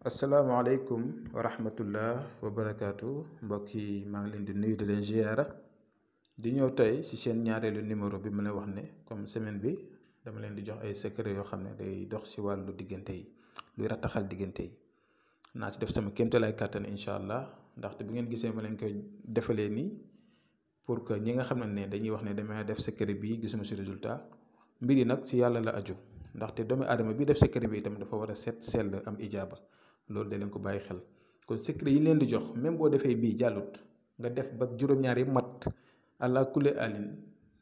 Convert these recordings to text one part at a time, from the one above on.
asalaamaaleykum wa rahmatullah wa barakaatu mbokk yi maa ngi leen di nuyu di leen ziyaara di ñëw tey ci seen ñaareelu numéro bi ma lay wax ne comme semaine bi dama leen di jox ay secret yoo xam ne day dox ci wàllu diggante yi luy rattaxal diggante yi naa ci def sama kéemtalaay kàttan incha allah ndaxte bu ngeen gisee ma leen koy defalee nii pour que ñi nga xam ne dañuy wax ne damay def secret bi gisuma ci résultat mbir yi nag ci yàlla la aju ndaxte doomu aadama bi def secret bi itam dafa war a set sell am ijaaba loolu da leen ko bàyyi xel kon secret yi leen di jox même boo defee bii jàllut nga def ba juróom-ñaar yi mat àlla kulli alin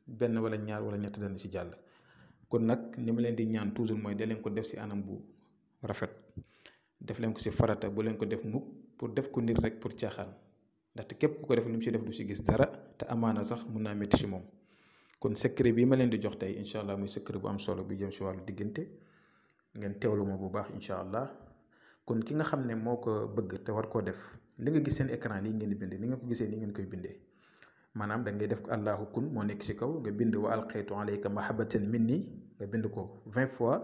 benn wala ñaar wala ñett dana ci jàll kon nag ni ma leen di ñaan toujours mooy da leen ko def ci anam bu rafet def leen ko ci farata bu leen ko def mukk pour def ko nit rek pour caaxaan ndaxte képp ku ko def lu mu ci def du ci gis dara te amaana sax mun naa métti ci moom kon secret bi ma leen di jox tey incha allah muy secret bu am solo bi jëm ci wàllu diggante ngeen teewlu ma bu baax incha allah kon ki nga xam ne moo ko bëgg te war koo def li nga gis seen écran lii ngeen di bind ni nga ko gisee ni ngeen koy bindee maanaam da ngay def ko allahu kun moo nekk ci kaw nga bind wa alqaytu alayka mahabbatan minni nga bind ko 20 fois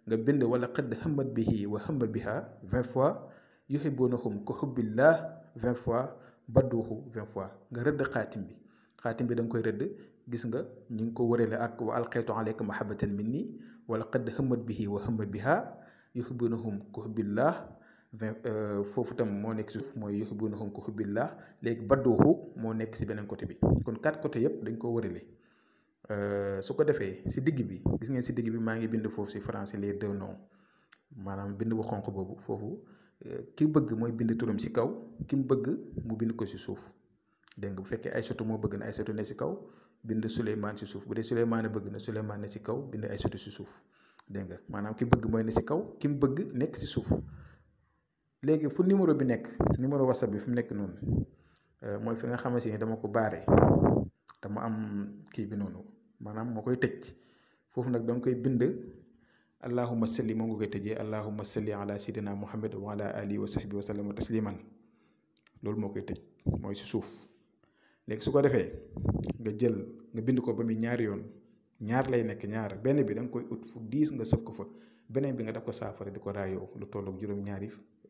nga bind wala qad hammat bihi wa hamma biha 20 fois yuhibbunahum ka hubbillah 20 fois badduhu 20 fois nga rëdd xaatim bi da nga koy rëdd gis nga ñu ngi ko wërale ak wa alqaytu alayka mahabbatan minni wala qad hammat bihi wa hamma biha yuhibbunahum ka hubbillah foofu tam moo nekk suuf mooy yuhibbunahum ka hubbillah léegi badduhu moo nekk si beneen côté bi kon 4 côté yëpp dañ ko wërale su ko defee si digg bi gis ngeen si digg bi maa ngi bind foofu si français les 2 noms maanaam bind bu xonq boobu foofu ki bëgg mooy bind turam si kaw ki mu bëgg mu bind ko si suuf dégg nga bu fekkee Aysatu moo bëgg na Aysatu ne si kaw bind Souleymane si suuf bu dee Souleymane bëgg na Souleymane ne si kaw bind Aysatu si suuf dégg nga maanaam ki bëgg mooy ne si kaw ki mu bëgg nekk si suuf léegi fu numéro bi nekk numéro whatsapp bi fi mu nekk noonu mooy fi nga xamante ni dama ko baare dama am kii bi noonu maanaam moo koy tëj foofu nag danga koy bind allahumma salli moom nga koy tëjee allahumma salli ala sayyidina muhammad wa ala alihi wa sahbihi wa sallama tasliman loolu moo koy tëj mooy si suuf léegi su ko defee nga jël nga bind ko ba muy ñaari yoon ñaar lay nekk ñaar benn bi da nga koy ut fu diis nga sëf ko fa beneen bi nga def ko saafara di ko raayoo lu tolloog juróom-ñaari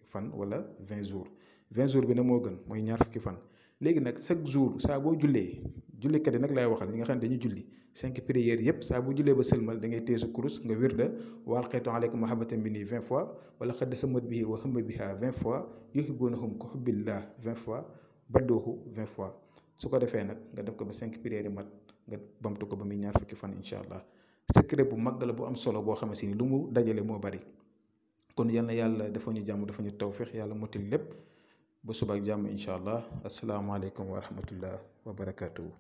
fan wala 20 jours 20 jours bi nag moo gën mooy ñaar fukki fan léegi nag chaque jour saa boo jullee jullikat yi nag laay waxal ñi nga xam ne dañuy julli 5 prières yëpp saa boo jullee ba sëlmal da ngay téye sa kurus nga wirda wa alqaytu alayka mahabbatan minni 20 fois wala qad hammat bihi wa hamma biha 20 fois yuhibbunahum ka hubbillah 20 fois badduhu 20 fois su ko defee nag nga def ko ba 5 prières yi mat nga bamtu ko ba muy ñaar fukki fan incha allah secret bu mag la bu am solo boo xamante ni lu mu dajale moo bari kon yal na yàlla dafa ñu jàmm dafa ñu tawfiix yàlla motil lépp ba suba ak jàmm incha allah asalaamaaleykum wa rahmatullah wa barakaatuhu